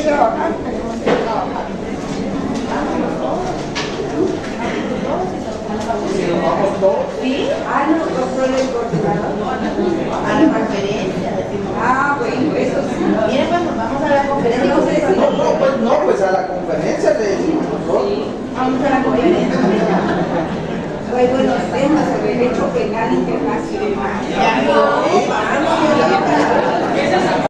trabajar, tenemos que trabajar. ¿Vamos todos? ¿Sí? No compró el coordinador. A la conferencia. Bueno, eso sí. Miren, pues vamos a la conferencia. Pues a la conferencia le decimos nosotros. Sí. Vamos a la conferencia. Hay buenos temas sobre derecho penal internacional.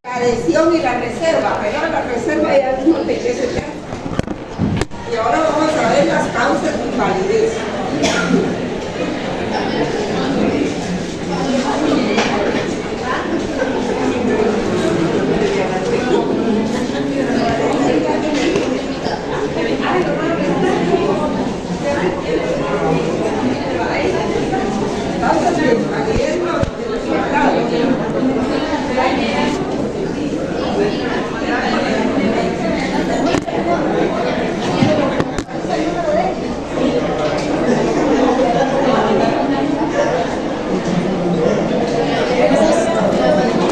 La adhesión y la reserva, pero la reserva ya mismo te eché ese tema. Y ahora vamos a ver las causas de invalidez. Causas de invalidez de los tratados.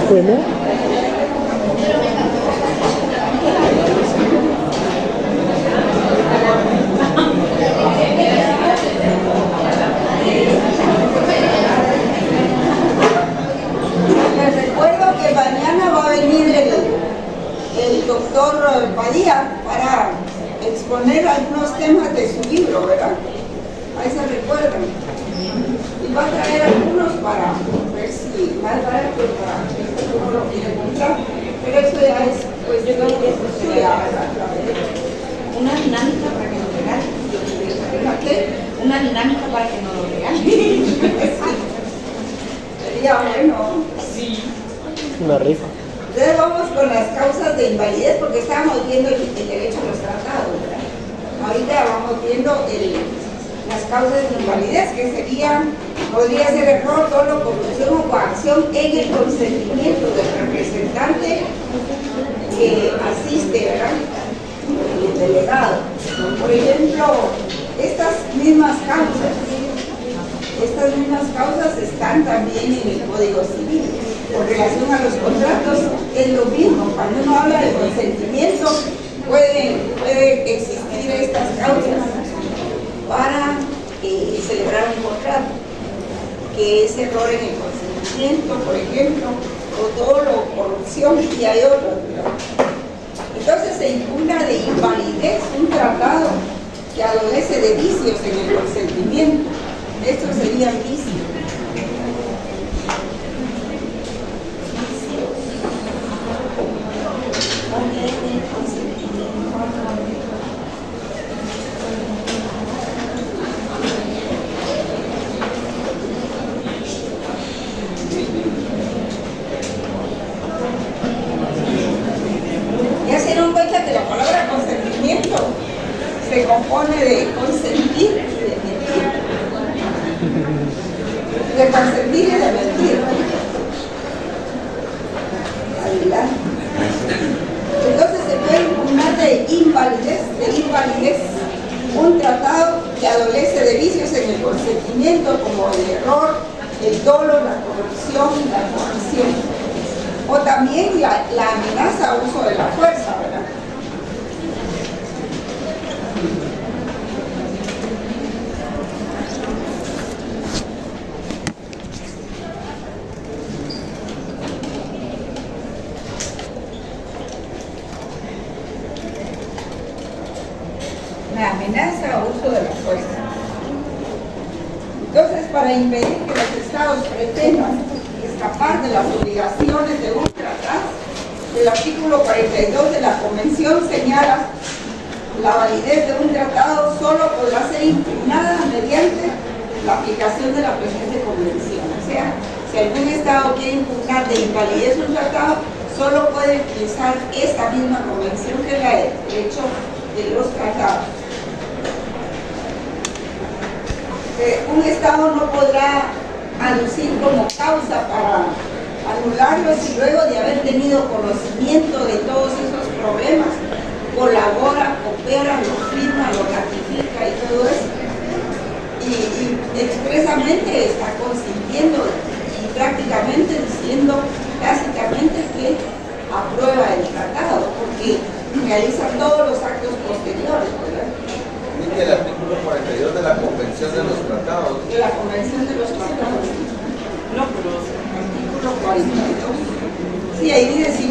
¿Cómo? Les recuerdo que mañana va a venir el doctor Padilla para exponer algunos temas de su libro, ¿verdad? Ahí se recuerdan. Y va a traer algunos para ver si más barato para cómo lo quiere comprar. Pero eso ya es cuestión de Una dinámica para que nos regalen. ¿qué? Una dinámica para que nos lo regalen. Sería bueno. Sí. Una rifa. Entonces vamos con las causas de invalidez porque estábamos viendo el derecho a los tratados, ¿verdad? Ahorita vamos viendo las causas de invalidez, que podría ser error, dolo, corrupción o coacción en el consentimiento del representante que asiste, ¿verdad? El delegado. Por ejemplo, estas mismas causas están también en el Código Civil. Con relación a los contratos es lo mismo. Cuando uno habla de consentimiento, puede existir estas causas para celebrar un contrato, que es error en el consentimiento, por ejemplo, o dolo, corrupción, y hay otros, ¿verdad? Entonces se impugna de invalidez un tratado que adolece de vicios en el consentimiento. Estos serían vicios. Ya se dieron cuenta que la palabra consentimiento se compone de consentir y de mentir. De consentir y de mentir. Adelante. Entonces se puede impugnar de invalidez un tratado que adolece de vicios en el consentimiento, como el error, el dolo, la corrupción y la coacción. O también la amenaza a uso de la fuerza, ¿verdad? La amenaza o uso de la fuerza. Entonces, para impedir que los estados pretendan escapar de las obligaciones de un tratado, el artículo 42 de la Convención señala la validez de un tratado solo podrá ser impugnada mediante la aplicación de la presente convención. O sea, si algún estado quiere impugnar de invalidez un tratado, solo puede utilizar esta misma convención, que es la de derecho de los tratados. Un estado no podrá aducir como causa para anularlos si luego de haber tenido conocimiento de todos esos problemas colabora, coopera, lo firma, lo ratifica y todo eso, y expresamente está consintiendo y prácticamente diciendo tácitamente que aprueba el tratado, porque realiza todos los actos posteriores, ¿verdad? Dice el artículo 42 de la Convención de los Tratados. De la Convención de los Tratados. No, pero Artículo 42. Sí, ahí dice, si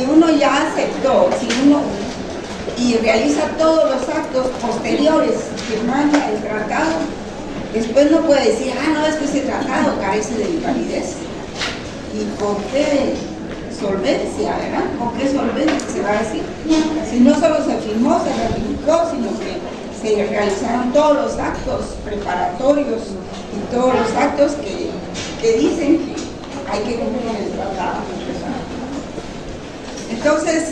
uno ya aceptó, y realiza todos los actos posteriores que manda el tratado, después no puede decir, no, es que ese tratado carece de validez. ¿Y por qué solvencia, verdad? ¿Con qué solvencia se va a decir? Si no solo se firmó, se ratificó, sino que se realizaron todos los actos preparatorios y todos los actos que dicen que hay que cumplir el tratado. Entonces,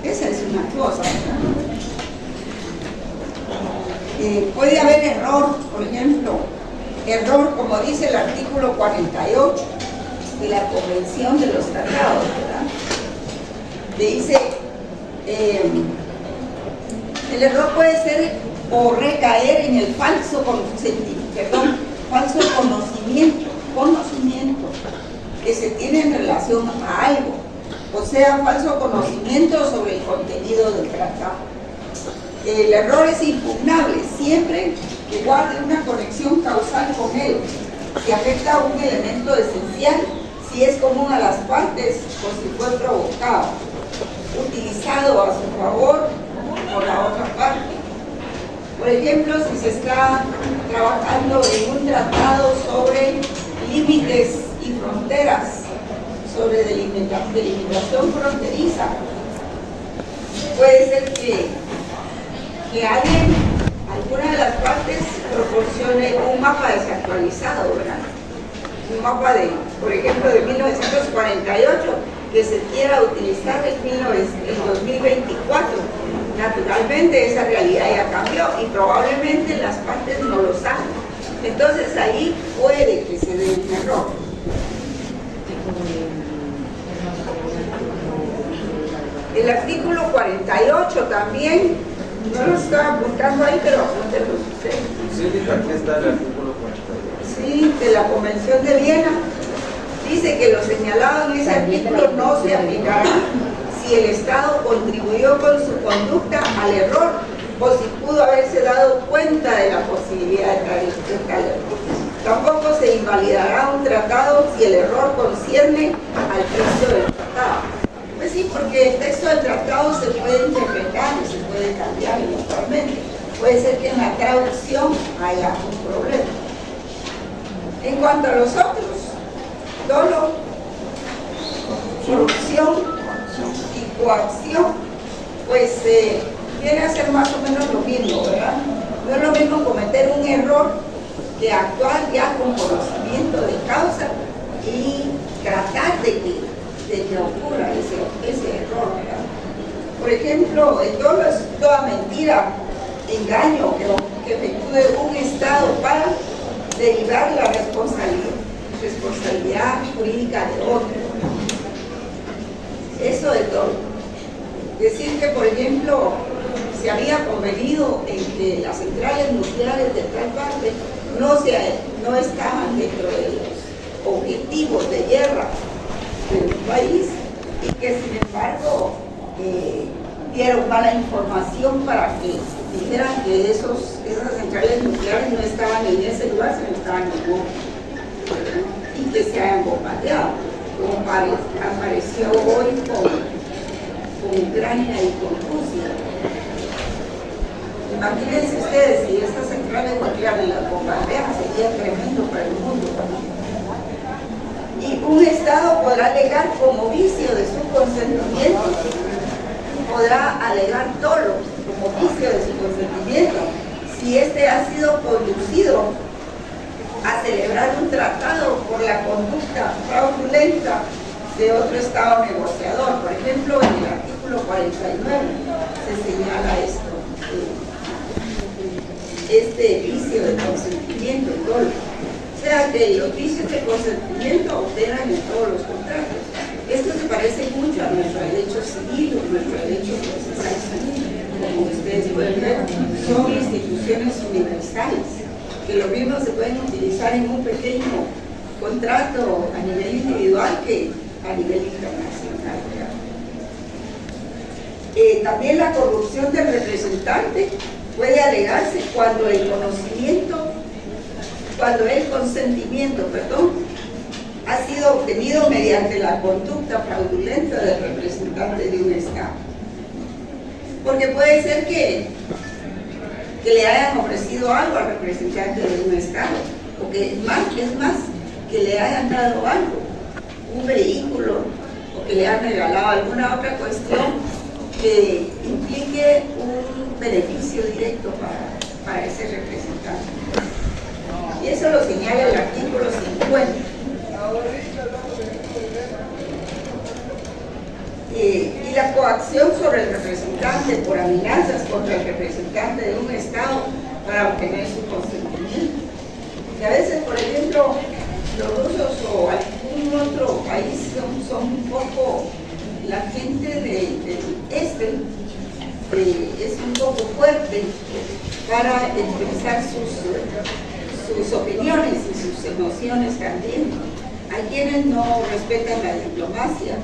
esa es una cosa, ¿verdad? Puede haber error, por ejemplo, error como dice el artículo 48 de la Convención de los Tratados, ¿verdad? Le dice, el error puede ser o recaer en el falso conocimiento que se tiene en relación a algo, o sea, falso conocimiento sobre el contenido del tratado. El error es impugnable siempre que guarde una conexión causal con él, que afecta a un elemento esencial si es común a las partes o si fue provocado, utilizado a su favor por la otra parte. Por ejemplo, si se está trabajando en un tratado sobre límites y fronteras, sobre delimitación fronteriza, puede ser que alguna de las partes proporcione un mapa desactualizado, ¿verdad? Un mapa por ejemplo, de 1948 que se quiera utilizar en 2024. Naturalmente esa realidad ya cambió y probablemente las partes no lo saben. Entonces ahí puede que se dé un error. El artículo 48 también, no lo estaba apuntando ahí, pero apúntenlo ustedes. Sí, aquí está el artículo 42. Sí, de la Convención de Viena. Dice que lo señalado en ese artículo no se aplicará si el Estado contribuyó con su conducta al error o si pudo haberse dado cuenta de la posibilidad de tal error. Tampoco se invalidará un tratado si el error concierne al texto del tratado. Pues sí, porque el texto del tratado se puede interpretar y se puede cambiar eventualmente. Puede ser que en la traducción haya un problema. En cuanto a los otros, dolo, corrupción y coacción, pues viene a ser más o menos lo mismo, ¿verdad? No es lo mismo cometer un error que actuar ya con conocimiento de causa y tratar de que ocurra ese error, ¿verdad? Por ejemplo, el dolo es toda mentira, engaño que efectúe un Estado para derivar la responsabilidad jurídica de otro. Eso de todo. Decir que, por ejemplo, se había convenido en que las centrales nucleares de tal parte no estaban dentro de los objetivos de guerra del país y que sin embargo dieron mala información para que dijeran que esas centrales nucleares no estaban en ese lugar, sino estaban en otro, y que se hayan bombardeado, como apareció hoy con Ucrania y con Rusia. Imagínense ustedes, si esas centrales nucleares las bombardean, sería tremendo para el mundo. Y un Estado podrá alegar como vicio de su consentimiento, podrá alegar dolo como vicio de su consentimiento, si éste ha sido conducido a celebrar un tratado por la conducta fraudulenta de otro Estado negociador. Por ejemplo, en el artículo 49 se señala esto, este vicio de consentimiento, el dolo. O sea que los vicios de consentimiento operan en todos los contratos. Esto se parece mucho a nuestro derecho civil o nuestro derecho procesal civil. Como ustedes pueden ver, son instituciones universales, que lo mismo se pueden utilizar en un pequeño contrato a nivel individual que a nivel internacional. También la corrupción del representante puede alegarse cuando el consentimiento, ha sido obtenido mediante la conducta fraudulenta del representante de un Estado. Porque puede ser que le hayan ofrecido algo al representante de un Estado, o que es más, que le hayan dado algo, un vehículo, o que le hayan regalado alguna otra cuestión que implique un beneficio directo para ese representante. Y eso lo señala el artículo 50. Y la coacción sobre el representante por amenazas contra el representante de un Estado para obtener su consentimiento. Y a veces, por ejemplo, los rusos o algún otro país son un poco, la gente del este es un poco fuerte para expresar sus opiniones y sus emociones también. Hay quienes no respetan la diplomacia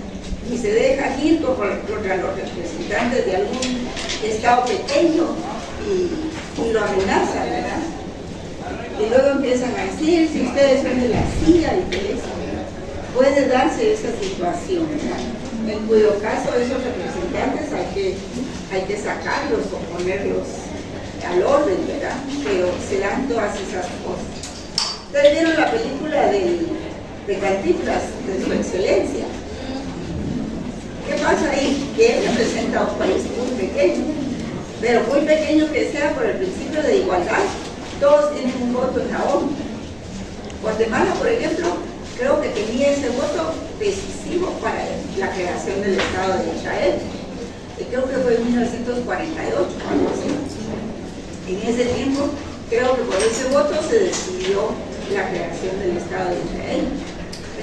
y se dejan ir contra los representantes de algún Estado pequeño y lo amenazan, ¿verdad? Y luego empiezan a decir, si ustedes son de la CIA y de eso, ¿verdad? Puede darse esa situación, ¿verdad? En cuyo caso esos representantes hay que sacarlos o ponerlos al orden, ¿verdad? Pero se dan todas esas cosas. Ustedes vieron la película de Cantinflas, de su excelencia. ¿Qué pasa ahí? Que él representa un país muy pequeño, pero muy pequeño que sea por el principio de igualdad, todos tienen un voto en la ONU. Guatemala, por ejemplo, creo que tenía ese voto decisivo para la creación del Estado de Israel, que creo que fue en 1948, algo así. En ese tiempo, creo que por ese voto se decidió la creación del Estado de Israel.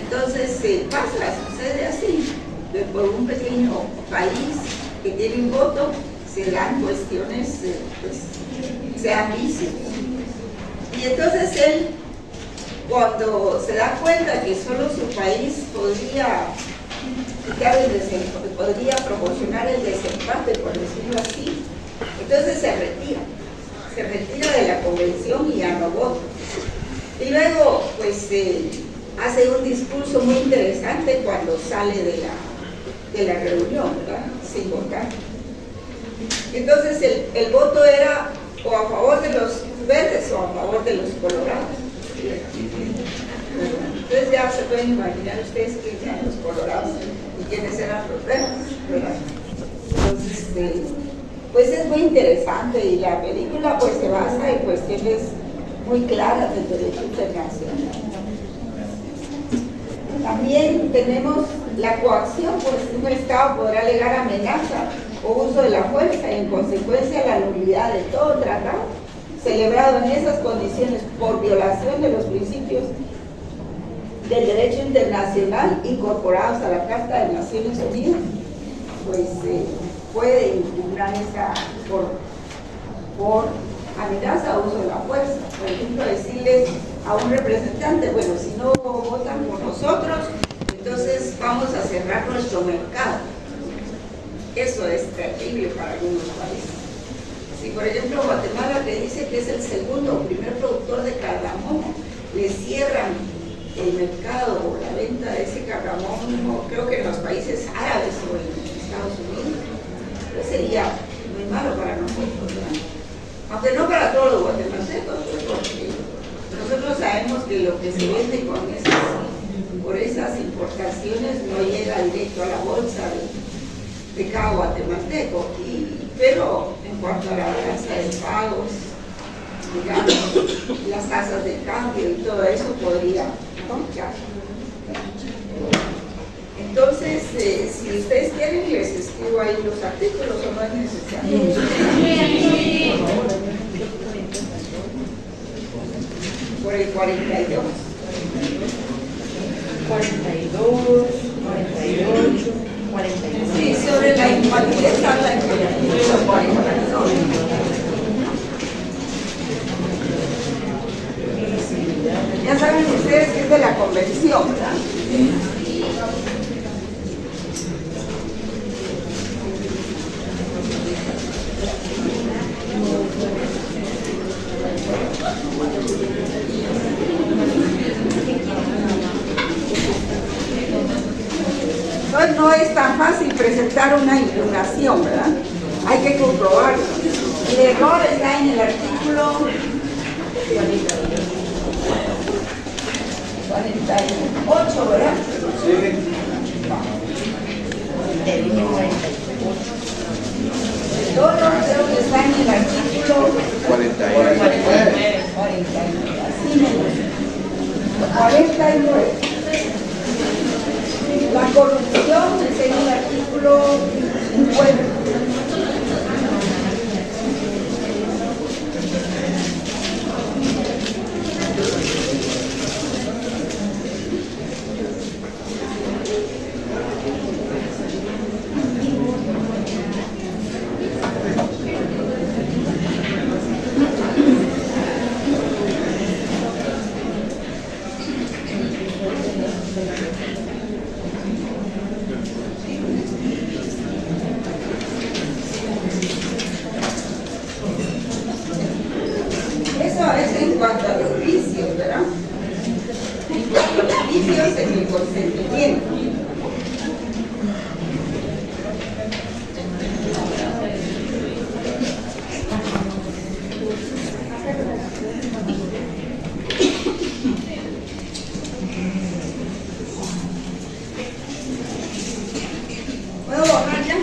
Entonces, sucede así. Por un pequeño país que tiene un voto, se dan cuestiones, sean vicios. Y entonces él, cuando se da cuenta que solo su país podría proporcionar el desempate, por decirlo así, entonces se retira de la convención y ya no vota. Y luego, pues, hace un discurso muy interesante cuando sale de la reunión, ¿verdad? Sin votar. Entonces el voto era o a favor de los verdes o a favor de los colorados. Entonces ya se pueden imaginar ustedes quiénes eran los colorados y quiénes eran los verdes, ¿verdad? Entonces, pues es muy interesante y la película pues se basa en cuestiones muy claras del derecho internacional. También tenemos la coacción, pues un Estado podrá alegar amenaza o uso de la fuerza y en consecuencia la nulidad de todo tratado celebrado en esas condiciones por violación de los principios del derecho internacional incorporados a la Carta de Naciones Unidas, pues puede impugnar esa por amenaza o uso de la fuerza. Por ejemplo, decirles a un representante, bueno, si no votan por nosotros, entonces vamos a cerrar nuestro mercado. Eso es terrible para algunos países. Si por ejemplo Guatemala, que dice que es el segundo o primer productor de cardamomo, le cierran el mercado o la venta de ese cardamomo, creo que en los países árabes o en Estados Unidos, pues sería muy malo para nosotros, ¿verdad? Aunque no para todos los guatemaltecos, porque nosotros sabemos que lo que se vende por esas importaciones no llega directo a la bolsa de cada guatemalteco, pero en cuanto a la tasa de pagos, digamos, las tasas de cambio y todo eso podría cambiar. Entonces, si ustedes quieren, les escribo ahí los artículos o no es necesario. Por el 42. 42, 48, 49. Sí, sobre la invalidez está la invalidez 42. Ya saben ustedes que es de la convención, ¿verdad? contestar una impugnación, ¿verdad? Hay que comprobarlo. El error está en el artículo 48, ¿verdad? Sí. Todo creo que está en el artículo 49. 49. Así me gusta. 49. La corrupción es en el artículo 50. Eso es en cuanto a los vicios, ¿verdad? En cuanto a los vicios en el consentimiento. ¿Puedo borrar ya?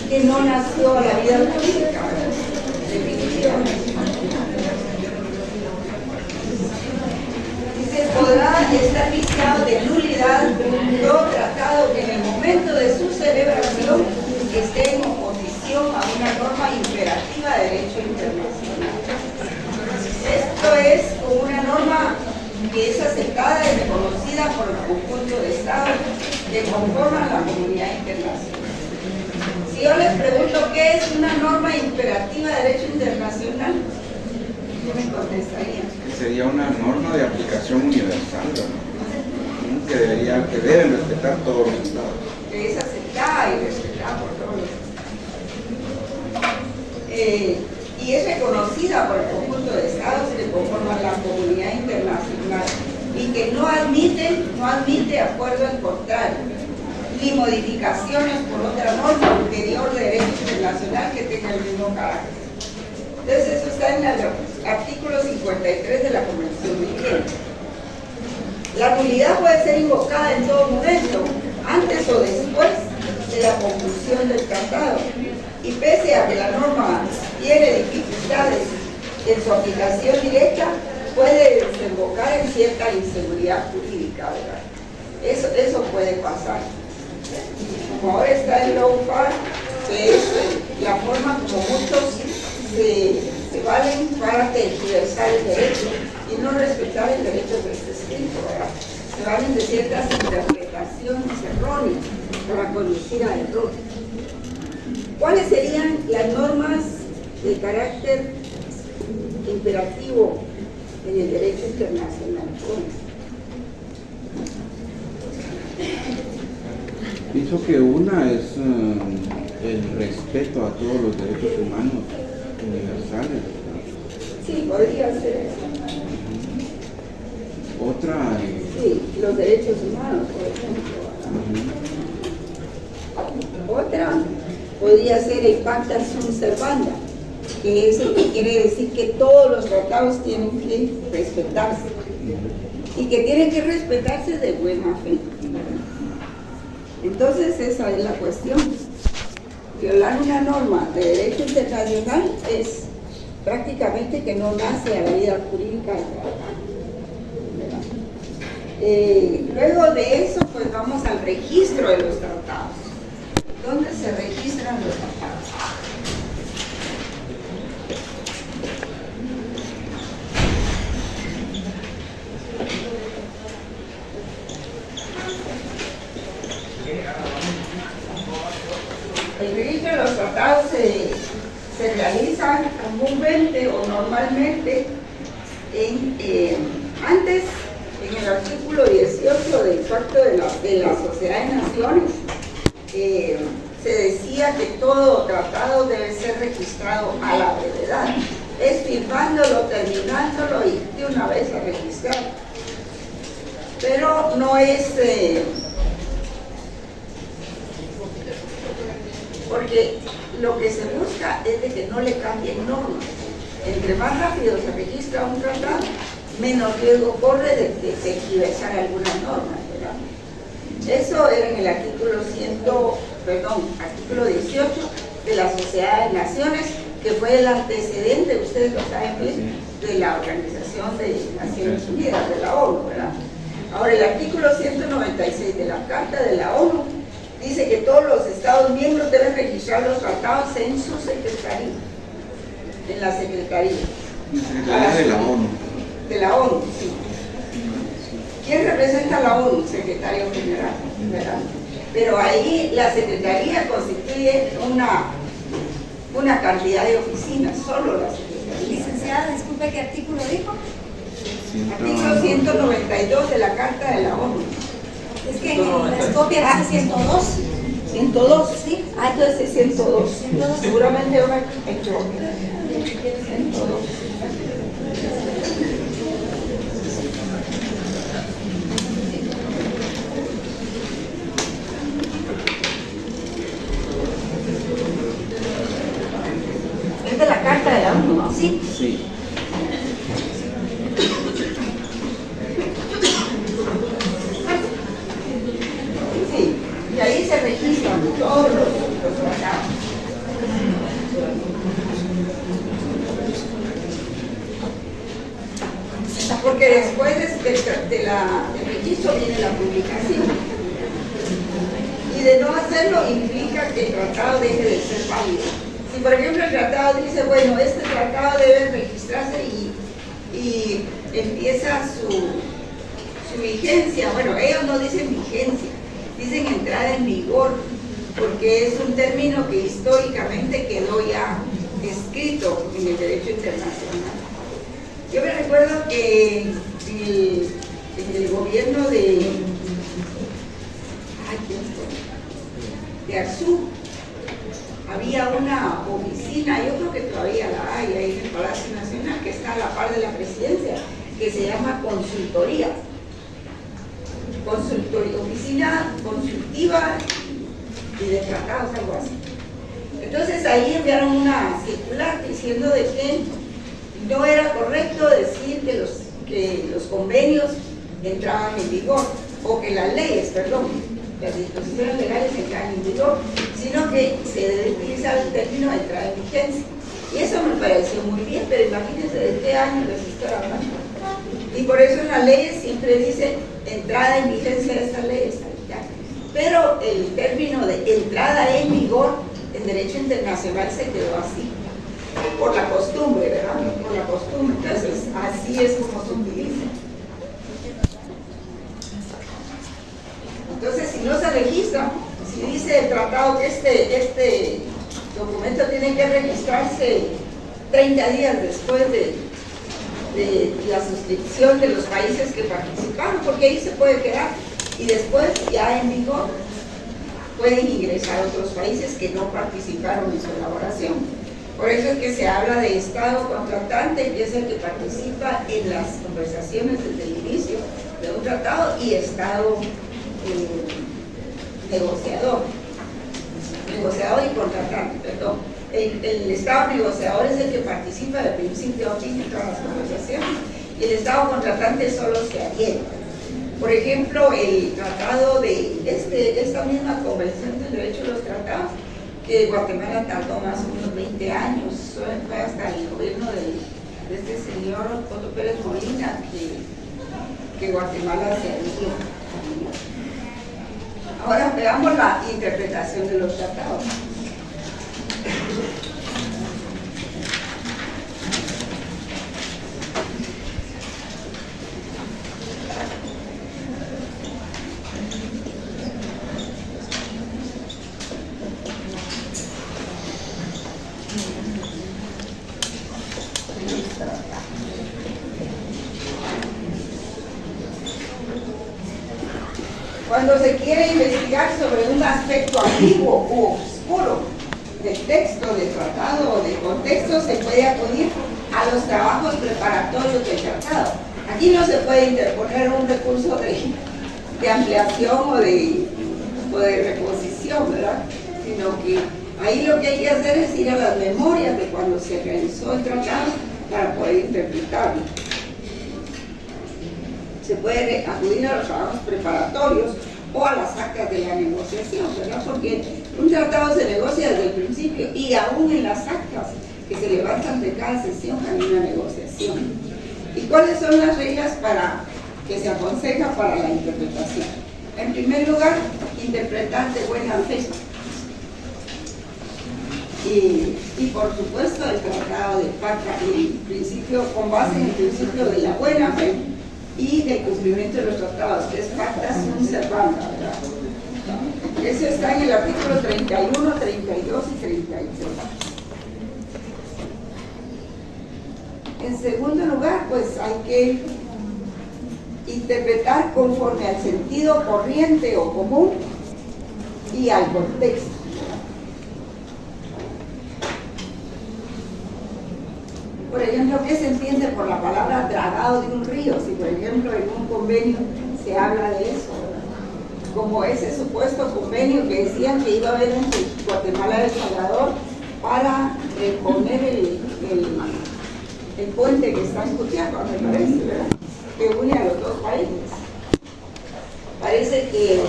Que no nació a la vida pública, definitivamente. Dice, podrá estar viciado de nulidad todo tratado que en el momento de su celebración esté en oposición a una norma imperativa de derecho internacional. Esto es como una norma que es aceptada y reconocida por el conjunto de estados que conforman la comunidad internacional. Si yo les pregunto qué es una norma imperativa de derecho internacional, ¿qué me contestarían? Sería una norma de aplicación universal, ¿no? Que deben respetar todos los estados. Que es aceptada y respetada por todos los estados. Y es reconocida por el conjunto de estados que conforman la comunidad internacional y que no admite acuerdo en contrario ni modificaciones por otra norma superior de derecho internacional que tenga el mismo carácter. Entonces eso está en el artículo 53 de la Convención de Viena. La nulidad puede ser invocada en todo momento, antes o después de la conclusión del tratado, y pese a que la norma tiene dificultades en su aplicación directa, puede desembocar en cierta inseguridad jurídica, ¿verdad? Eso puede pasar. Como ahora está el lawfare, que es la forma como muchos se valen para tergiversar el derecho y no respetar el derecho que está escrito, ¿verdad? Se valen de ciertas interpretaciones erróneas para conducir a error. ¿Cuáles serían las normas de carácter imperativo en el derecho internacional? Pienso que una es el respeto a todos los derechos humanos universales. Sí, podría ser eso. Otra Sí, los derechos humanos, por ejemplo. Otra podría ser el pacta sunt servanda, que es el que quiere decir que todos los tratados tienen que respetarse y que tienen que respetarse de buena fe. Entonces esa es la cuestión. Violar una norma de derecho internacional es prácticamente que no nace a la vida jurídica del tratado. Luego de eso, pues vamos al registro de los tratados. ¿Dónde se registran los tratados? El registro de los tratados se realiza comúnmente o normalmente antes, en el artículo 18 del Pacto de la Sociedad de Naciones, se decía que todo tratado debe ser registrado a la brevedad, es firmándolo, terminándolo y de una vez a registrar. Pero no es... porque lo que se busca es de que no le cambien normas. Entre más rápido se registra un tratado, menos riesgo corre de tergiversar algunas normas, ¿verdad? Eso era en el artículo 18 de la Sociedad de Naciones, que fue el antecedente, ustedes lo saben bien, de la Organización de Naciones Unidas, de la ONU, ¿verdad? Ahora, el artículo 196 de la Carta de la ONU dice que todos los Estados miembros deben registrar los tratados en su secretaría, en la secretaría. Secretaría de la ONU. De la ONU, sí. ¿Quién representa a la ONU? Secretario General, ¿verdad? Pero ahí la secretaría constituye una cantidad de oficinas, solo la secretaría. Licenciada, disculpe, ¿qué artículo dijo? Artículo 192 de la Carta de la ONU. Es que en las copias dice 102. 102, Sí. Entonces es 102. 102. Seguramente yo me equivoqué. 102. Es de la Carta de la ONU, ¿no? Sí. Sí. Sí, y ahí se registran todos los tratados. Porque después del registro viene la publicación. Y de no hacerlo implica que el tratado deje de ser válido. Si por ejemplo el tratado dice, bueno, este tratado debe registrarse y empieza su vigencia, bueno, ellos no dicen vigencia, dicen entrada en vigor, porque es un término que históricamente quedó ya escrito en el derecho internacional. Yo me recuerdo que en el gobierno de Arzú había una oficina, yo creo que todavía la hay ahí en el Palacio Nacional, que está a la par de la presidencia, que se llama consultoría. Oficina consultiva y de tratados, algo así. Entonces ahí enviaron una circular diciendo de que no era correcto decir que los convenios entraban en vigor, o que las leyes, perdón, las disposiciones legales entraban en vigor, sino que se debe utilizar el término de entrada en vigencia. Y eso me pareció muy bien, pero imagínense de qué año les estoy hablando. Y por eso en las leyes siempre dice entrada en vigencia de esta ley, pero el término de entrada en vigor en derecho internacional se quedó así, por la costumbre, ¿verdad? Por la costumbre, entonces así es como se utiliza. Entonces, si no se registra, si dice el tratado que este documento tiene que registrarse 30 días después de la suscripción de los países que participaron, porque ahí se puede quedar, y después ya en vigor pueden ingresar otros países que no participaron en su elaboración. Por eso es que se habla de Estado contratante, que es el que participa en las conversaciones desde el inicio de un tratado, y Estado negociador y contratante, perdón. el Estado negociador es el que participa de principio a fin en todas las negociaciones, y el Estado contratante solo se adhiere. Por ejemplo, el tratado de esta misma Convención del Derecho de los Tratados, que Guatemala tardó más o menos 20 años, fue hasta el gobierno de este señor Otto Pérez Molina que Guatemala se adhirió. Ahora veamos la interpretación de los tratados. Cuando se quiere investigar sobre un aspecto ambiguo u oscuro del texto, del tratado o del contexto, se puede acudir a los trabajos preparatorios del tratado. Aquí no se puede interponer un recurso de ampliación o de reposición, ¿verdad? Sino que ahí lo que hay que hacer es ir a las memorias de cuando se realizó el tratado para poder interpretarlo. Se puede acudir a los trabajos preparatorios o a las actas de la negociación, ¿verdad? Porque un tratado se negocia desde el principio y aún en las actas que se levantan de cada sesión hay una negociación. ¿Y cuáles son las reglas que se aconseja para la interpretación? En primer lugar, interpretar de buena fe. Y por supuesto el tratado de pacta, con base en el principio de la buena fe y del cumplimiento de los tratados, que es pacta sunt servanda, ¿verdad? Eso está en el artículo 31, 32 y 33. En segundo lugar, pues hay que interpretar conforme al sentido corriente o común y al contexto. Por ejemplo, ¿qué se entiende por la palabra dragado de un río? Si, por ejemplo, en un convenio se habla de eso, ¿verdad? Como ese supuesto convenio que decían que iba a haber entre Guatemala y El Salvador para reponer el puente que está en Cutiapa, me parece, ¿verdad? Que une a los dos países. Parece que,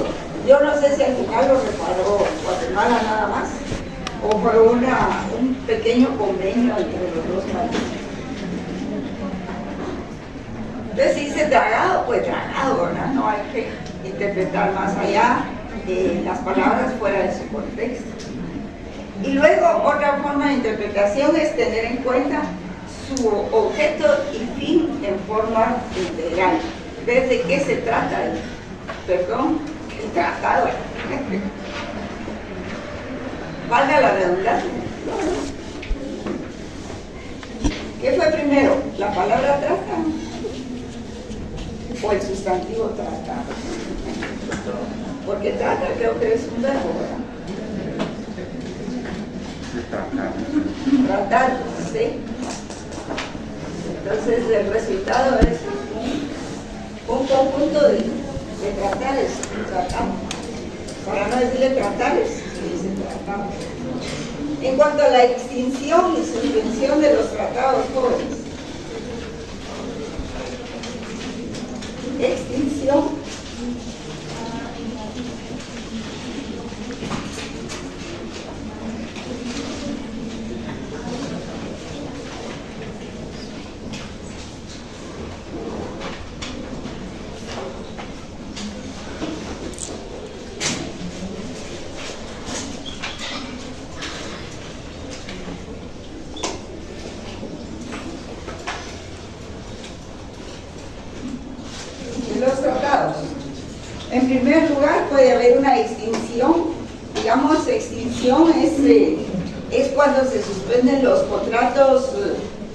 yo no sé si al final lo reparó Guatemala nada más, o por un pequeño convenio entre los dos países. Entonces, si dice dragado, pues dragado, ¿verdad? No hay que interpretar más allá las palabras fuera de su contexto. Y luego, otra forma de interpretación es tener en cuenta su objeto y fin en forma integral. ¿Ves de qué se trata el tratado? Valga la redundancia. ¿Qué fue primero? ¿La palabra trata o el sustantivo trata? Porque trata creo que es un verbo, ¿verdad? Tratar, sí. Entonces el resultado es un conjunto de tratares, tratamos. Para no decirle tratares, se dice tratamos. En cuanto a la extinción y suspensión de los tratados jóvenes, extinción los tratados. En primer lugar, puede haber una extinción. Digamos, extinción es cuando se suspenden los contratos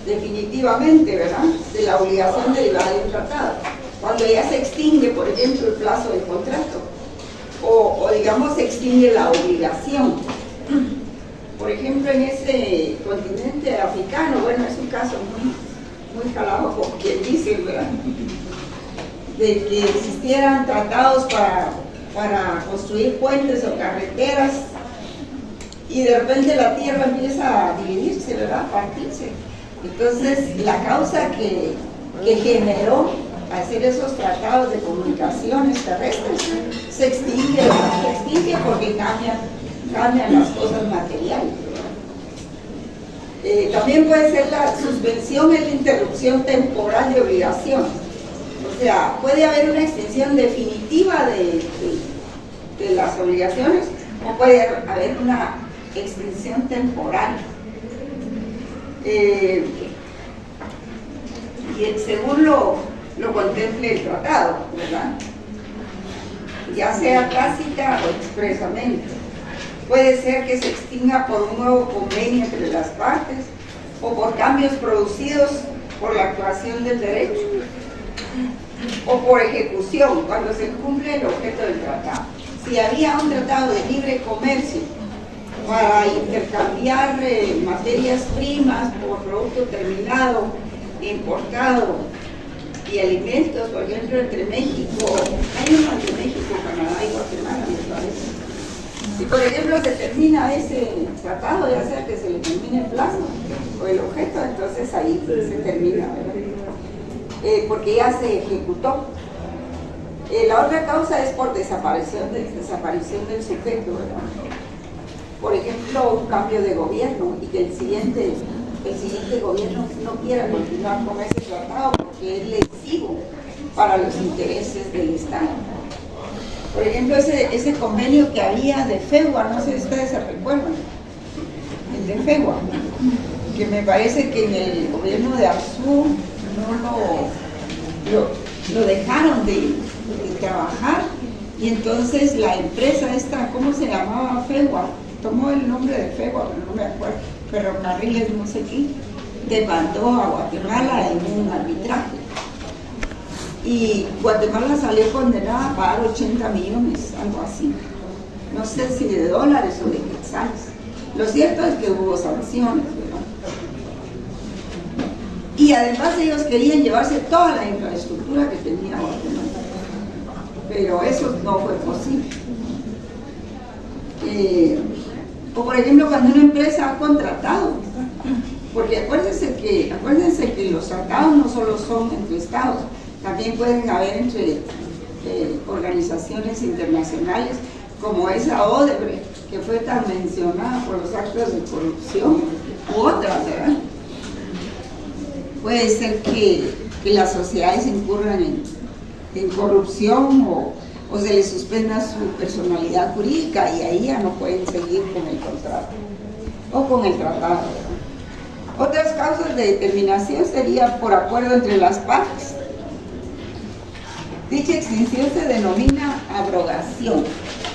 definitivamente, ¿verdad? De la obligación derivada de un tratado. Cuando ya se extingue, por ejemplo, el plazo del contrato. O digamos, se extingue la obligación. Por ejemplo, en ese continente africano, bueno, es un caso muy jalado, como quien dice, ¿verdad? De que existieran tratados para construir puentes o carreteras y de repente la tierra empieza a dividirse, ¿verdad? A partirse. Entonces, la causa que generó hacer esos tratados de comunicaciones terrestres se extingue porque cambian las cosas materiales. También puede ser la suspensión y la interrupción temporal de obligaciones. O sea, puede haber una extinción definitiva de las obligaciones o puede haber una extinción temporal. Y según lo contemple el tratado, ¿verdad? Ya sea tácita o expresamente. Puede ser que se extinga por un nuevo convenio entre las partes o por cambios producidos por la actuación del derecho o por ejecución, cuando se cumple el objeto del tratado. Si había un tratado de libre comercio para intercambiar materias primas por producto terminado, importado y alimentos, por ejemplo, entre México, hay uno entre México, Canadá y Guatemala, me parece. Si por ejemplo se termina ese tratado, ya sea que se le termine el plazo o el objeto, entonces ahí se termina, ¿verdad? Porque ya se ejecutó. La otra causa es por desaparición del sujeto, ¿verdad? Por ejemplo, un cambio de gobierno y que el siguiente gobierno no quiera continuar con ese tratado porque es lesivo para los intereses del Estado. Por ejemplo, ese convenio que había de FEGUA, no sé si ustedes se recuerdan, el de FEGUA, que me parece que en el gobierno de Arzú lo dejaron de trabajar, y entonces la empresa esta, ¿cómo se llamaba? FEGUA, tomó el nombre de FEGUA, pero no me acuerdo, Ferrocarriles no sé qué, demandó a Guatemala en un arbitraje. Y Guatemala salió condenada a pagar 80 millones, algo así. No sé si de dólares o de quetzales. Lo cierto es que hubo sanciones, ¿verdad? Y además ellos querían llevarse toda la infraestructura que tenía Guatemala. Pero eso no fue posible. O por ejemplo, cuando una empresa ha contratado, porque acuérdense que los tratados no solo son entre estados, también pueden haber entre organizaciones internacionales, como esa Odebrecht, que fue tan mencionada por los actos de corrupción, u otras, ¿verdad? Puede ser que las sociedades incurran en corrupción o se les suspenda su personalidad jurídica y ahí ya no pueden seguir con el contrato o con el tratado, ¿verdad? Otras causas de determinación sería por acuerdo entre las partes. Dicha extinción se denomina abrogación,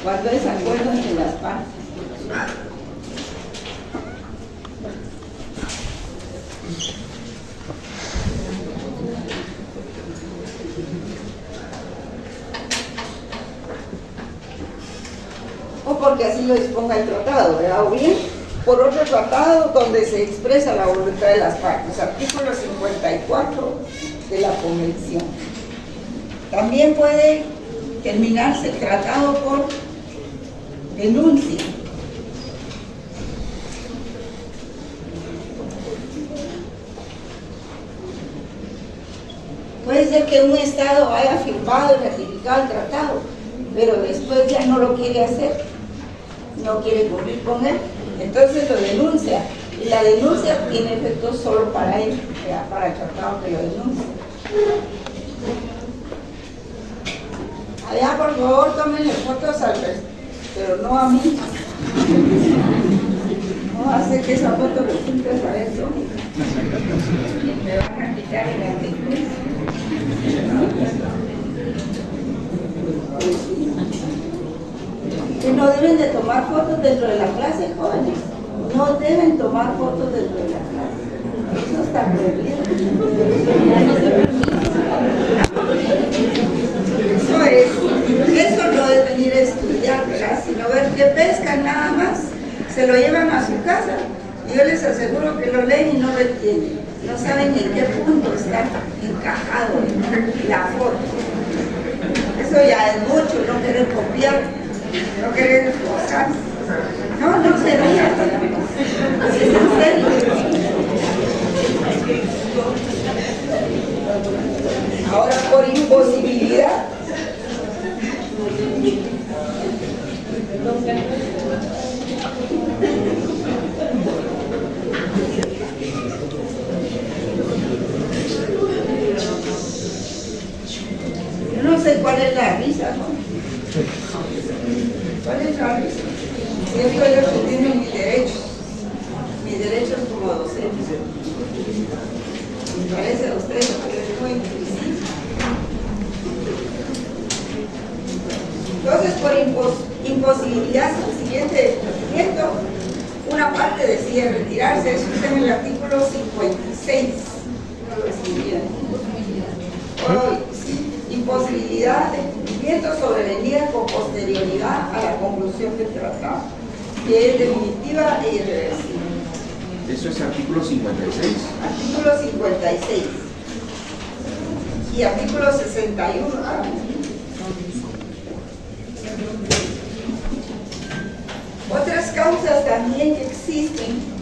cuando es acuerdo entre las partes. O porque así lo disponga el tratado, ¿verdad? O bien por otro tratado donde se expresa la voluntad de las partes, artículo 54 de la Convención. También puede terminarse el tratado por denuncia. Puede ser que un Estado haya firmado y ratificado el tratado, pero después ya no lo quiere hacer, no quiere cumplir con él, entonces lo denuncia. Y la denuncia tiene efecto solo para él, para el tratado que lo denuncia. Allá, por favor, tómenle fotos al resto, pero no a mí. No hace que esa foto resulte a eso. Me van a quitar el artículo. Que no deben de tomar fotos dentro de la clase, jóvenes. No deben tomar fotos dentro de la clase. Eso está prohibido. Eso no es venir a estudiar, ¿verdad? Sino ver que pescan nada más, se lo llevan a su casa y yo les aseguro que lo leen y no lo entienden, no saben en qué punto está encajado la foto. Eso ya es mucho, no querer copiar, no querer esforzarse. No, no se ría. Es en serio. Ahora, por imposibilidad, yo no sé cuál es la risa, ¿no? ¿Cuál es la risa? Siento yo que tengo mis derechos como docente. Me parece a ustedes que es muy difícil. Entonces, por imposibilidad subsiguiente de cumplimiento, una parte decide retirarse. Eso está en el artículo 56. No lo escribía. Por hoy, sí, imposibilidad de cumplimiento sobrevenida con posterioridad a la conclusión del tratado, que es definitiva e irreversible. Eso es artículo 56. Artículo 56 y artículo 61. Otras causas también que existen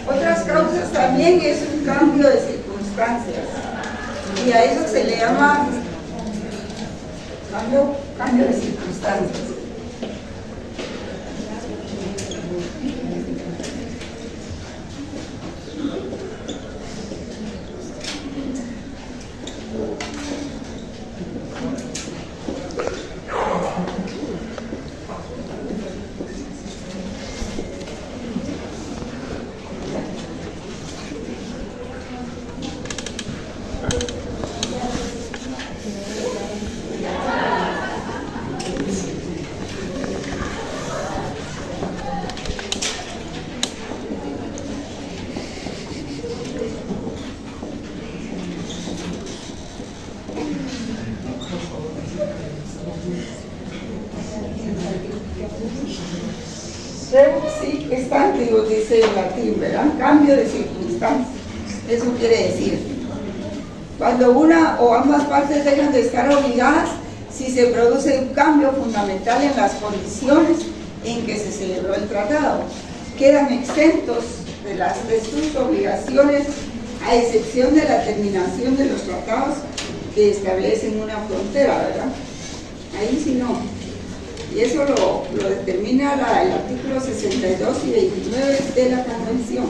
otras causas también es un cambio de circunstancias y a eso se le llama cambio de circunstancias. Sí, estántico, dice en latín, ¿verdad? Cambio de circunstancias. Eso quiere decir, cuando una o ambas partes dejan de estar obligadas, si se produce un cambio fundamental en las condiciones en que se celebró el tratado, quedan exentos de sus obligaciones, a excepción de la terminación de los tratados que establecen una frontera, ¿verdad? Ahí sí no. Y eso lo determina el artículo 62 y 29 de la Convención.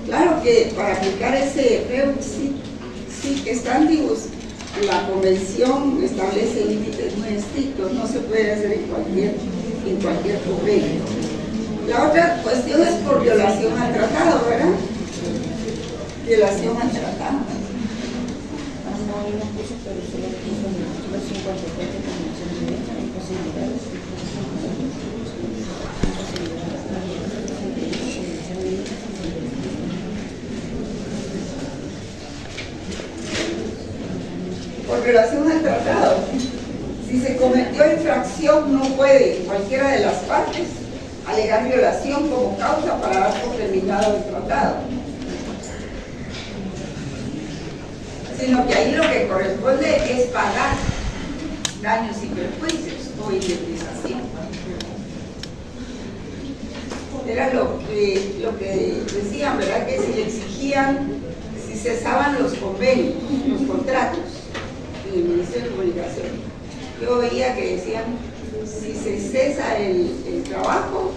Claro que para aplicar ese sic stantibus, la Convención establece límites muy estrictos, no se puede hacer en cualquier convenio. La otra cuestión es por violación al tratado, ¿verdad? Violación al tratado. Por relación al tratado, si se cometió infracción, no puede cualquiera de las partes alegar violación como causa para dar por terminado el tratado, sino que ahí lo que corresponde es pagar daños y perjuicios o indemnización. Era lo que decían, ¿verdad? Que si le exigían, si cesaban los convenios, los contratos en el Ministerio de Comunicación, yo veía que decían, si se cesa el trabajo,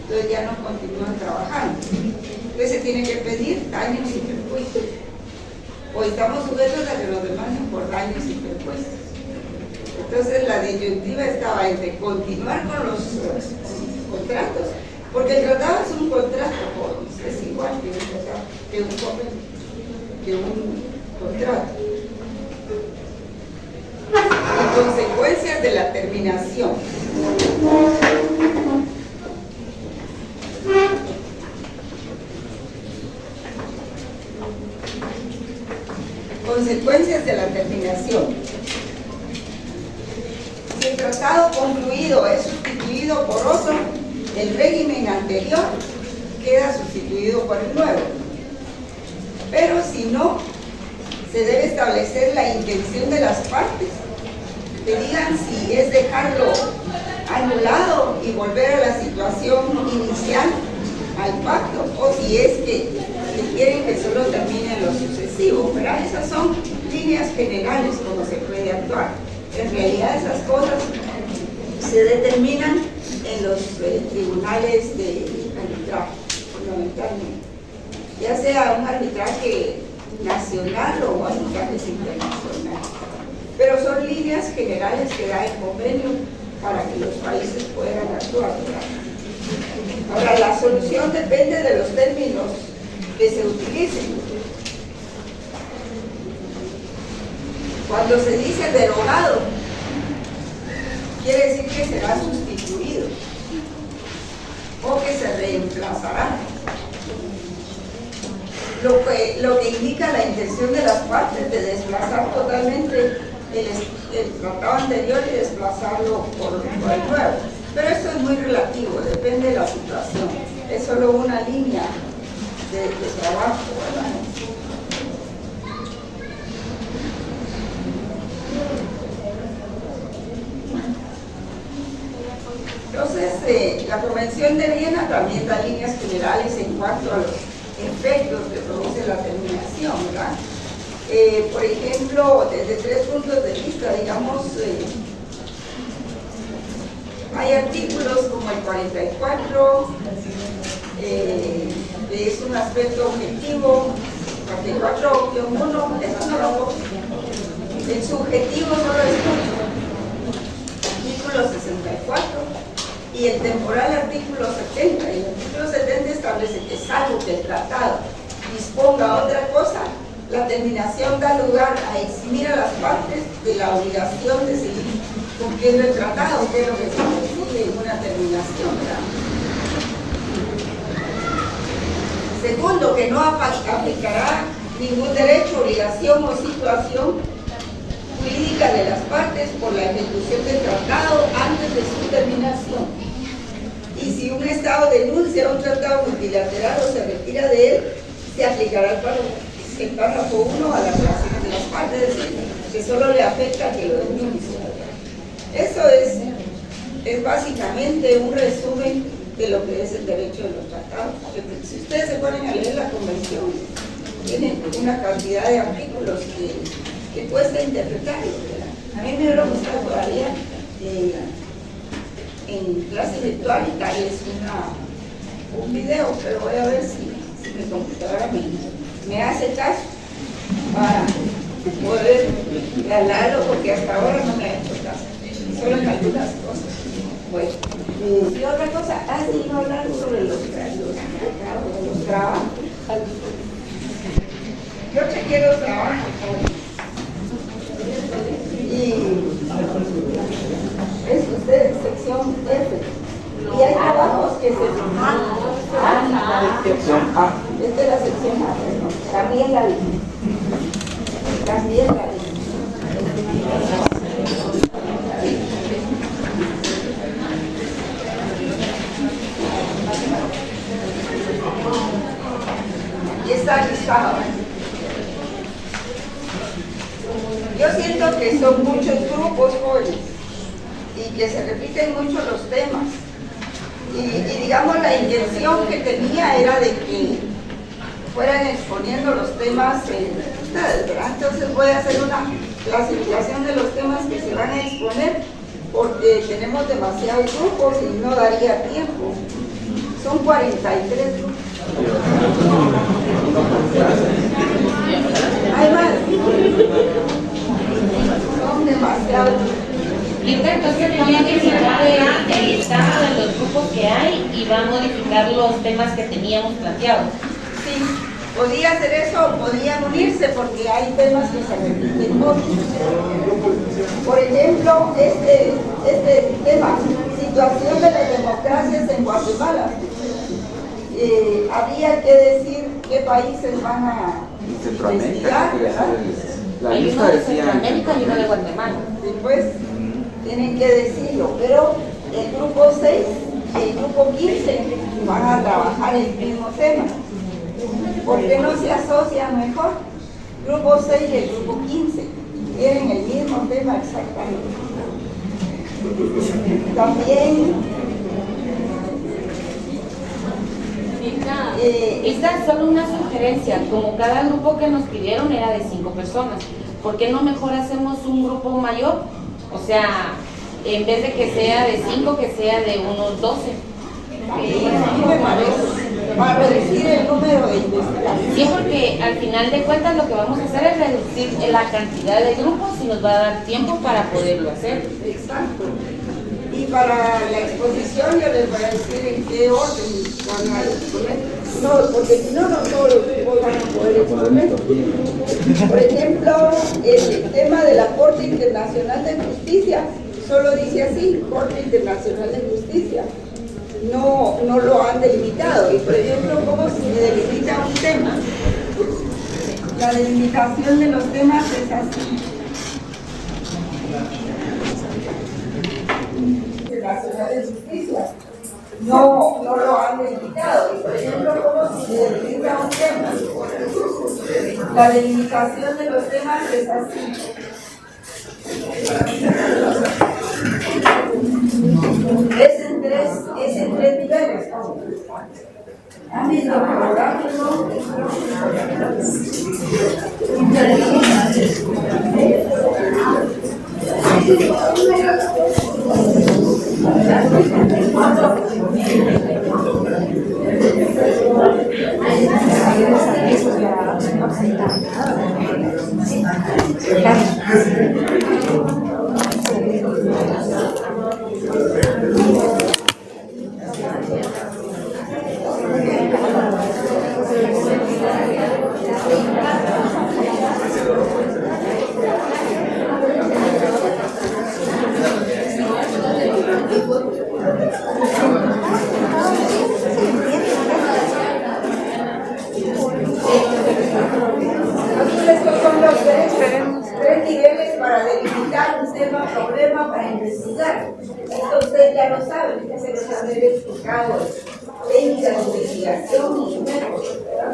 entonces ya no continúan trabajando. Entonces se tiene que pedir daños y perjuicios. O estamos sujetos a que los demanden por daños y perjuicios. Entonces la disyuntiva estaba entre continuar con los contratos Porque el tratado es un contrato, jóvenes, es igual que un tratado, que un contrato. Y consecuencias de la terminación. Consecuencias de la terminación. Si el tratado concluido es sustituido por otro, el régimen anterior queda sustituido por el nuevo. Pero si no, se debe establecer la intención de las partes, que digan si es dejarlo anulado y volver a la situación inicial, al pacto, o si es que quieren que solo termine lo sucesivo. Pero esas son líneas generales como se puede actuar. En realidad esas cosas se determinan en los tribunales de arbitraje, fundamentalmente, ya sea un arbitraje nacional o arbitrajes internacionales. Pero son líneas generales que da el convenio para que los países puedan actuar, ¿verdad? Ahora, la solución depende de los términos que se utilicen. Cuando se dice derogado, quiere decir que será sustituido o que se reemplazará. Lo que indica la intención de las partes de desplazar totalmente el tratado anterior y desplazarlo por el nuevo. Pero esto es muy relativo, depende de la situación. Es solo una línea de trabajo, ¿verdad? Entonces, la Convención de Viena también da líneas generales en cuanto a los efectos que produce la terminación, ¿verdad? Por ejemplo, desde 3 puntos de vista, digamos, hay artículos como el 44, que es un aspecto objetivo, 44.1, eso no lo puedo. El subjetivo solo es mucho. Artículo 64 y el temporal artículo 70. Y el artículo 70 establece que salvo que el tratado disponga otra cosa, la terminación da lugar a eximir a las partes de la obligación de seguir cumpliendo el tratado, que es lo que se consigue en una terminación, ¿verdad? Segundo, que no aplicará ningún derecho, obligación o situación jurídica de las partes por la ejecución del tratado antes de su terminación. Y si un Estado denuncia un tratado multilateral o se retira de él, se aplicará el párrafo 1 a la relación de las partes, es decir, que solo le afecta que lo denuncie. Eso es básicamente un resumen de lo que es el derecho de los tratados. Si ustedes se ponen a leer la convención, tienen una cantidad de artículos que cuesta interpretarlo, ¿verdad? A mí me hubiera gustado todavía en clase virtual y darles un video, pero voy a ver si mi computadora me hace caso para poder hablarlo, porque hasta ahora no me ha hecho caso, solo en algunas cosas. Bueno, y otra cosa, así no hablar sobre los trabajos. Yo chequeé los trabajos y es usted sección F y hay trabajos que se sección A. Esta es la sección A, perdón. También la vi. También la vi. Y está listado. Yo siento que son muchos grupos jóvenes y que se repiten mucho los temas. Y digamos, la intención que tenía era de que fueran exponiendo los temas ustedes, ¿verdad? Entonces voy a hacer una clasificación de los temas que se van a exponer, porque tenemos demasiados grupos y no daría tiempo. Son 43 grupos. Hay más. Son demasiados. explica, entonces voy a modificar el listado de los grupos que hay y va a modificar los temas que teníamos planteados. Sí, podía hacer eso o podían unirse porque hay temas que se repiten mucho. Por ejemplo, este tema, situación de las democracias en Guatemala. Habría que decir qué países van a Centroamérica, investigar, ¿verdad? la Hay lista uno de decía Centroamérica y uno de Guatemala. Después tienen que decirlo, pero el grupo 6 y el grupo 15 van a trabajar el mismo tema. ¿Por qué no se asocian mejor? Grupo 6 y el grupo 15 tienen el mismo tema exactamente. También Esta es solo una sugerencia, como cada grupo que nos pidieron era de 5 personas, ¿por qué no mejor hacemos un grupo mayor? O sea, en vez de que sea de 5, que sea de unos 12. sí, me parece, para reducir el número de investigaciones. Sí, porque al final de cuentas lo que vamos a hacer es reducir la cantidad de grupos y nos va a dar tiempo para poderlo hacer. Exacto. Y para la exposición yo les voy a decir en qué orden van a exponer. No, porque si no, no todos los grupos van a poder exponer. Por ejemplo, el tema de la Corte Internacional de Justicia solo dice así, Corte Internacional de Justicia. No lo han delimitado. Y por ejemplo, ¿cómo se delimita un tema? La delimitación de los temas es así. Nacional de Justicia no lo han delimitado. Y por ejemplo, ¿cómo se delimita un tema? La delimitación de los temas es así. Es en tres niveles. ¿Han visto programas, no? Estos son los tres niveles para delimitar un tema, problema, para investigar. Entonces ya lo saben, ya se les haber explicado técnicas de investigación y métodos, ¿verdad?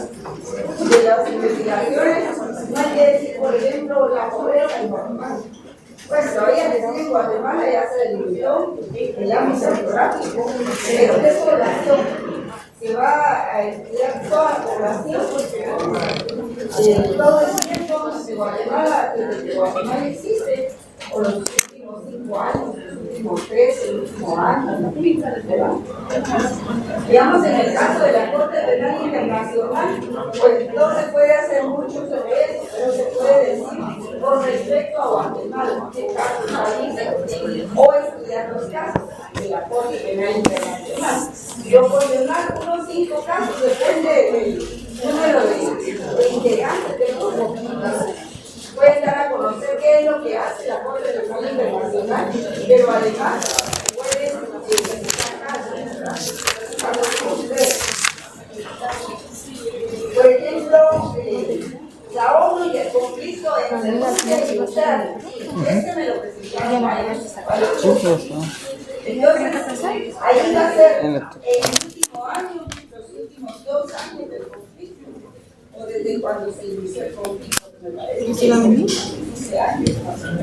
De las investigaciones, no hay que decir, por ejemplo, la pobreza en Guatemala. Pues todavía decir en Guatemala ya se delimitó el ámbito geográfico, pero ¿qué población? Se va a estudiar toda la población, todo el tiempo de Guatemala, desde que Guatemala existe, o los últimos 5 años, los últimos 3, el último año, ¿verdad? Digamos, en el caso de la Corte Penal Internacional, pues no se puede hacer mucho sobre eso, pero se puede decir con respecto a Guatemala, qué casos hay, o estudiar los casos de la Corte Penal Internacional. Yo puedo llenar unos 5 casos, depende del número de integrantes del grupo. Pueden dar a conocer qué es lo que hace la Corte Penal Internacional, pero además pueden presentar casos, casos concretos. Por ejemplo, la ONU y el conflicto entre Rusia y Ucrania. Este me lo presentaron para los chicos. Entonces, ahí va a ser el último año, los últimos 2 años del conflicto, o desde cuando se inició el conflicto, me parece.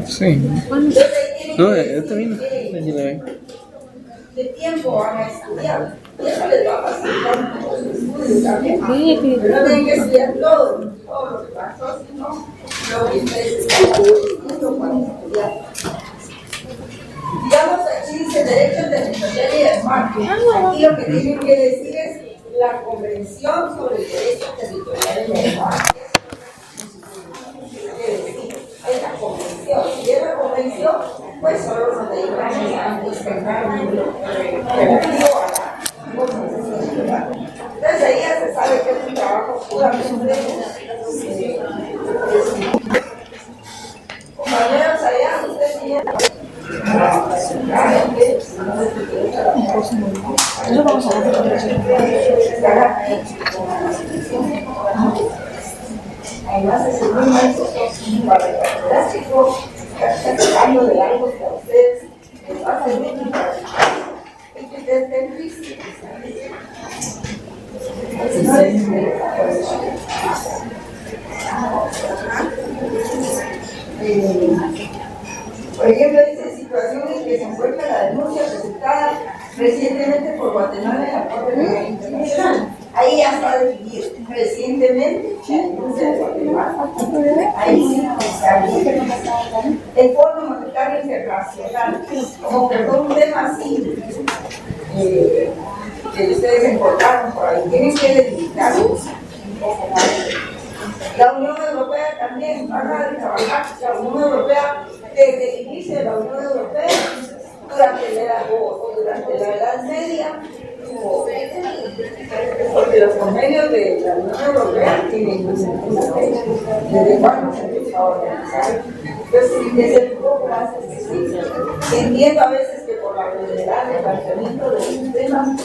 ¿Sí? Entonces, no, yo también. ¿Qué tiempo van a estudiar? Y eso les va a facilitar mucho su estudio también. Pero no tienen que estudiar todo lo que pasó, sino lo que ustedes están haciendo para estudiar. Digamos, aquí dice derecho territorial y del mar. Aquí lo que tienen que decir es la Convención sobre el Derecho Territorial y del Mar. Es la Convención. Si es la Convención, pues solo nos dedicamos a descargar un relativo a la necesidad. Entonces ahí ya se sabe que es un trabajo puramente compañeros allá, usted tiene Eso vamos a además es un maestro plástico, está hablando de algo que a ustedes les va a servir y que ustedes estén listos. Por ejemplo, dice situaciones que se encuentra la denuncia presentada recientemente por Guatemala en la Corte Penal Internacional. Ahí ya está definido recientemente la denuncia de Guatemala. Ahí sí está bien. El Fondo Monetario Internacional, como que fue un tema así que ustedes encontraron por ahí, tienen que delimitarlo un poco más. La Unión Europea también van a trabajar, la Unión Europea, desde el inicio de la Unión Europea, durante la Edad Media, porque los convenios de la Unión Europea tienen una fecha, desde cuándo se empieza a organizar. Entonces, tiene que ser un poco más específico. Entiendo a veces que por la brevedad del planteamiento del sistema,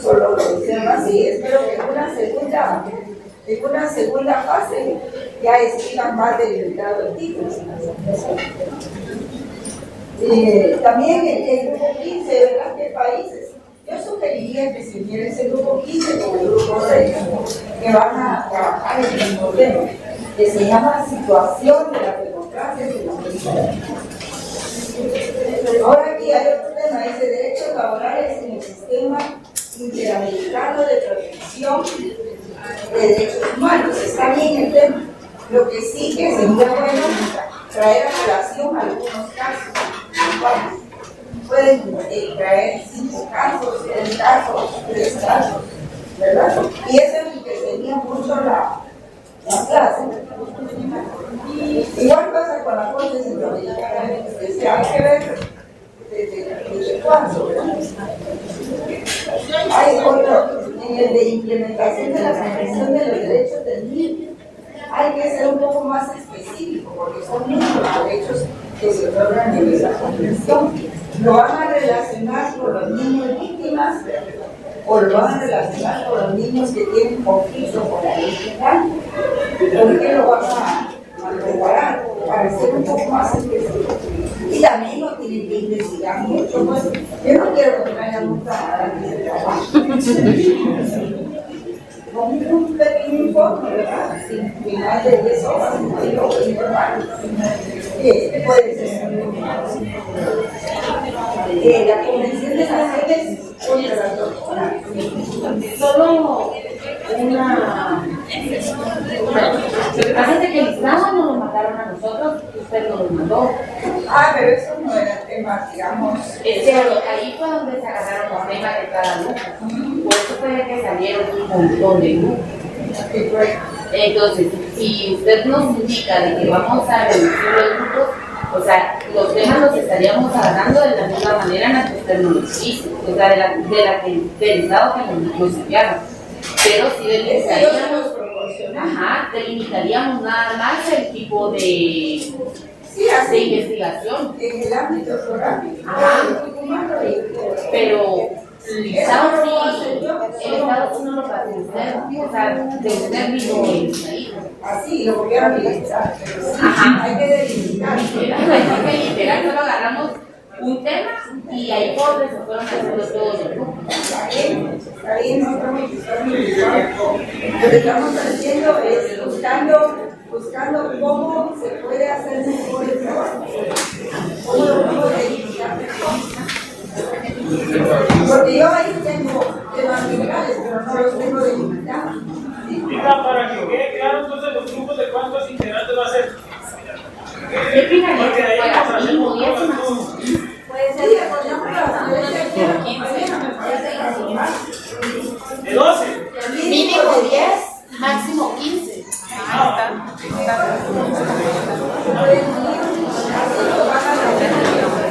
solo lo dicen así. Espero que en una segunda fase ya escriban más delimitado el título. También el grupo 15, ¿verdad? ¿Qué países? Yo sugeriría que se uniera ese grupo 15 con el grupo 6, que van a trabajar en el problema, que se llama situación de la democracia en Latinoamérica. Ahora aquí hay otro tema, dice derechos laborales en el sistema interamericano de protección de derechos humanos. Está bien el tema. Lo que sí que sería bueno traer a relación algunos casos. Pueden traer 5 casos, 6 casos, 3 casos, ¿verdad? Y eso enriquecería mucho la clase. Igual pasa con la Corte Centroamericana en especial, hay que ver desde cuándo, ¿verdad? Hay otro, en el de implementación de la Convención de los Derechos del Niño. Hay que ser un poco más específico, porque son muchos los derechos que se otorgan en esa convención. ¿Lo van a relacionar con los niños víctimas o lo van a relacionar con los niños que tienen conflicto con la ley penal? ¿Por qué lo van a comparar? Para ser un poco más específico. Y también lo tienen que investigar mucho. Pues, yo no quiero que me haya gustado de trabajo. Con un pequeño informe, ¿verdad? Sin más de 10 horas, como digo, informal. Puede ser. La Convención de Naciones contra la Tortura. Solo una. Lo que pasa es que el Estado nos lo mandaron a nosotros, usted nos lo mandó. Pero eso no era tema, digamos. Ahí fue donde se agarraron los temas de cada grupo. Por eso fue que salieron un montón de grupos. Entonces, si usted nos indica de que vamos a reducir los grupos, o sea, los temas los estaríamos agarrando de la misma manera en la que usted nos los dice, o sea, del Estado que nos enviaron. Pero si delimitaríamos nada más el tipo de investigación. En el ámbito rural. Pero el Estado sí no lo va a hacer usted, o sea, de usted mismo ahí. Así, lo voy a delimitar. Hay que delimitar. Literal, solo agarramos un tema y ahí por eso fueron haciendo todos los grupos. Está bien, no estamos buscando. Lo que estamos haciendo es buscando cómo se puede hacer mejor el trabajo. ¿Cómo lo puedo delimitar mejor? Porque yo ahí tengo temas generales, pero no los tengo delimitados. Para que quede claro, entonces, los grupos de cuántos integrantes va a ser. Yo opinaría que fuera mínimo 10 más. Puede ser que podamos trabajar 15. ¿De 12? Mínimo 10, máximo 15. Pueden ir, así lo van a hacer.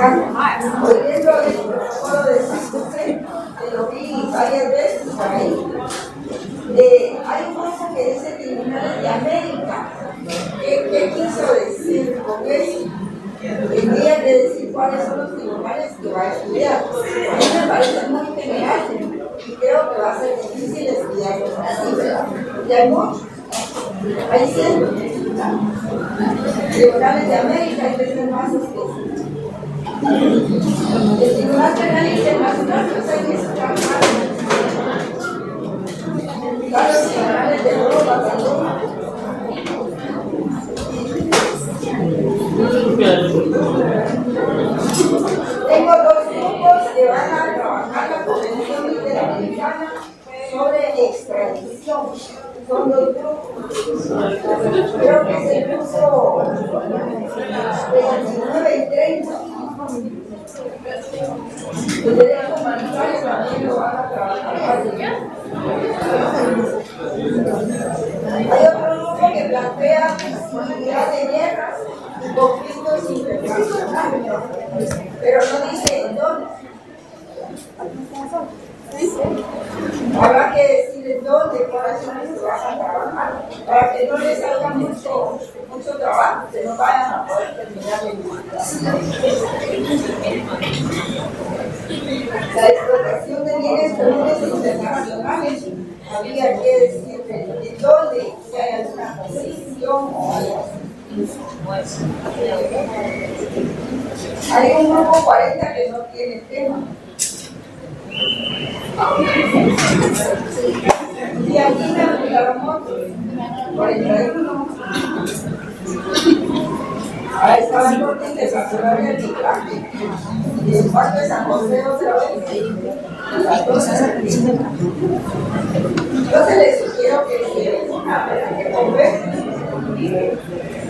Oyendo el protocolo de San José, que lo vi varias veces por ahí, hay un grupo que dice Tribunales de América. ¿Qué quiso decir con eso? Tendría que decir cuáles son los tribunales que va a estudiar. A mí me parece muy general y creo que va a ser difícil estudiarlos así, ¿verdad? Y hay muchos. Hay cientos. Tribunales de América hay veces más específicos. El Tribunal Penal Internacional no sé qué es trabajar. Varios tribunales de Europa, Paloma. Tengo dos grupos que van a trabajar la Convención Interamericana sobre extradición. Son dos grupos. Creo que es el curso 29 y 30. El derecho humanitario también lo van a trabajar. Hay otro grupo que plantea posibilidad de guerras y conflictos internacionales, pero no dice en dónde. Habrá que decir en dónde, cuáles son los que van a trabajar, para que no les salga mucho trabajo, que no vayan a poder terminar la investigación. La explotación de bienes comunes internacionales, habría que decir en dónde, si hay alguna posición o algo así. Hay un grupo 40 que no tiene tema. Y aquí me apuntaron otros, 41. Ahí estaba el corte internacional de arbitraje. Y el Parque de San José otra vez. Las cosas yo se les sugiero que se conversen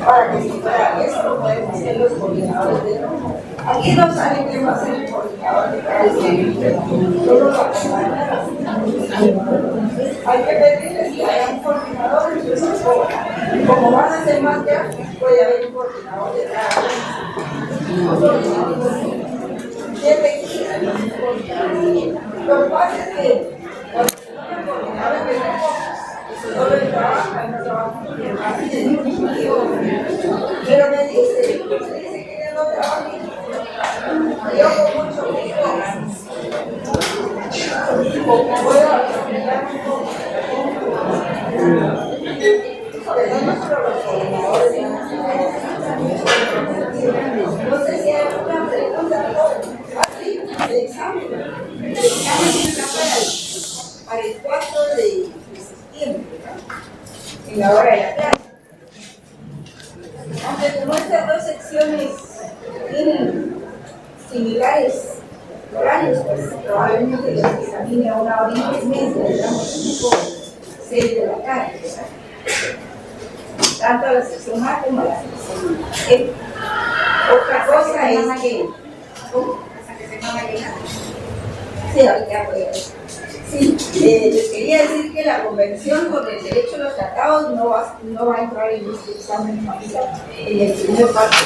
para que si fuera eso lo pueden hacer los coordinadores de grupo. Aquí no saben quién va a ser el coordinador de cada grupo, solo lo acompañan. Hay que pedirles que haya un coordinador en su grupo. Como van a ser más grandes, puede haber un coordinador de cada grupo. Siempre existen los coordinadores. Lo que pasa es que los coordinadores de grupo solo trabajan, no trabajan. Pero me dice que no trabajan. Yo con mucho gusto, como puedo explicar un poco, tenemos los coordinadores. No sé si hay alguna pregunta así de examen. El examen está para el 4 de septiembre, en la hora de la clase. Aunque como estas dos secciones tienen similares horarios, pues probablemente los examine a 1 hora y 10 meses, digamos, tipo 6 de la tarde, ¿verdad? Tanto la sección A como la sección B. Otra cosa es que... ¿Hasta que se va a llegar? Sí, ahorita voy a ver. Sí, les quería decir que la Convención sobre el Derecho a los Tratados no va a entrar en este examen en el primer parte.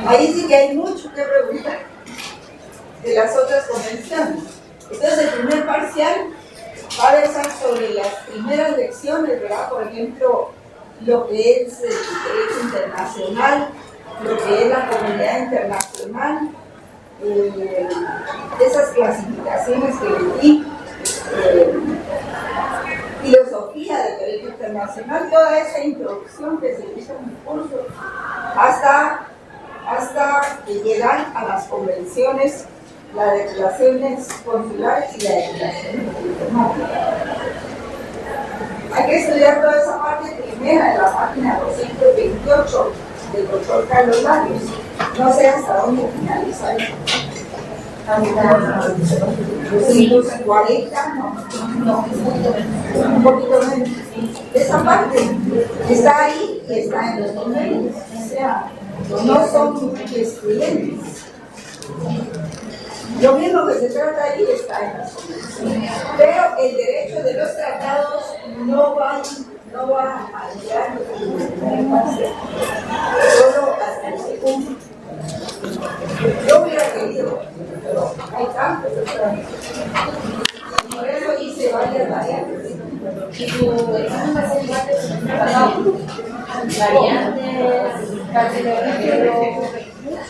Ahí sí que hay mucho que preguntar de las otras convenciones. Entonces, el primer parcial va a versar sobre las primeras lecciones, ¿verdad? Por ejemplo, lo que es el derecho internacional, lo que es la comunidad internacional, esas clasificaciones que le di, filosofía del derecho internacional, toda esa introducción que se hizo en el curso, hasta llegar a las convenciones, las declaraciones consulares y las declaraciones diplomáticas. Hay que estudiar toda esa parte primera de la página 228 del doctor Carlos Larios. No sé hasta dónde finaliza eso. Hasta 240, no, un poquito menos. Esa parte está ahí y está en los convenios. O sea, no son excluyentes. Lo mismo que se trata ahí está en las convenciones. Pero el derecho de los tratados no va a llegar a solo hasta el segundo. Yo estudiantes, carcelero,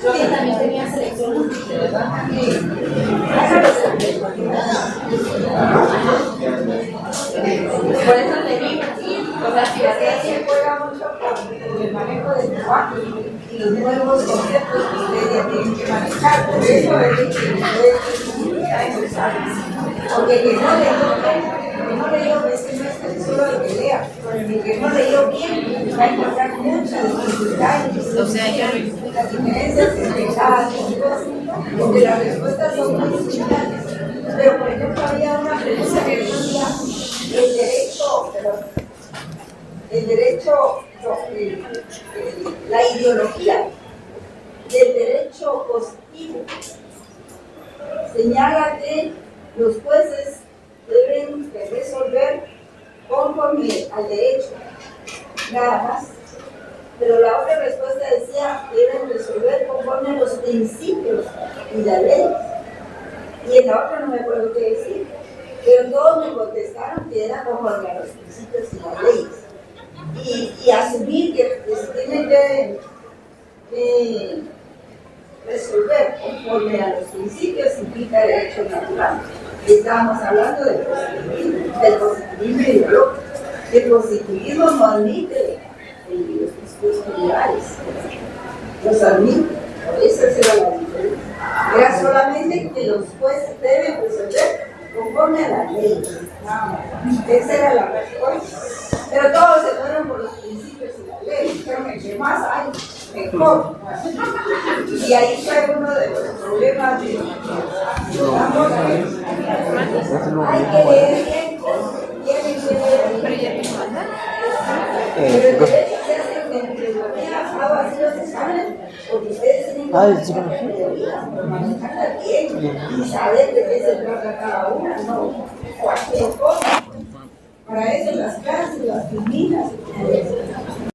creo que también tenía selección múltiple, ¿verdad? Por eso le digo, o sea, si Se juega mucho con el manejo del lenguaje y los nuevos conceptos que ustedes tienen que manejar. Por eso es porque el que no leyó, es que no es solo el que lea, el que no leyó bien va a encontrar muchas dificultades. O sea, yo las diferencias entre cada cosa, porque las respuestas son muy similares. Pero, por ejemplo, había una pregunta que decía la ideología del derecho positivo señala que los jueces deben de resolver conforme al derecho, nada más. Pero la otra respuesta decía que deben resolver conforme a los principios y la ley. Y en la otra no me acuerdo qué decir. Pero todos me contestaron que era conforme a los principios y las leyes. Y asumir que se tiene que resolver conforme a los principios implica derecho natural. Y estábamos hablando del positivismo ideológico. El positivismo no admite los principios generales, los admite. Esa era la diferencia. Era solamente que los jueces deben resolver conforme a la ley. Esa era la respuesta. Pero todos se fueron por los principios y la ley. Dijeron que entre más hay, mejor. Y ahí fue uno de los problemas de hay que leer bien, tienen que leer bien. Pero el derecho se hace metodología, hago así los exámenes, porque ustedes tienen que manejarla bien y saber de qué se trata cada una, no cualquier cosa. Para eso las clases, las filminas,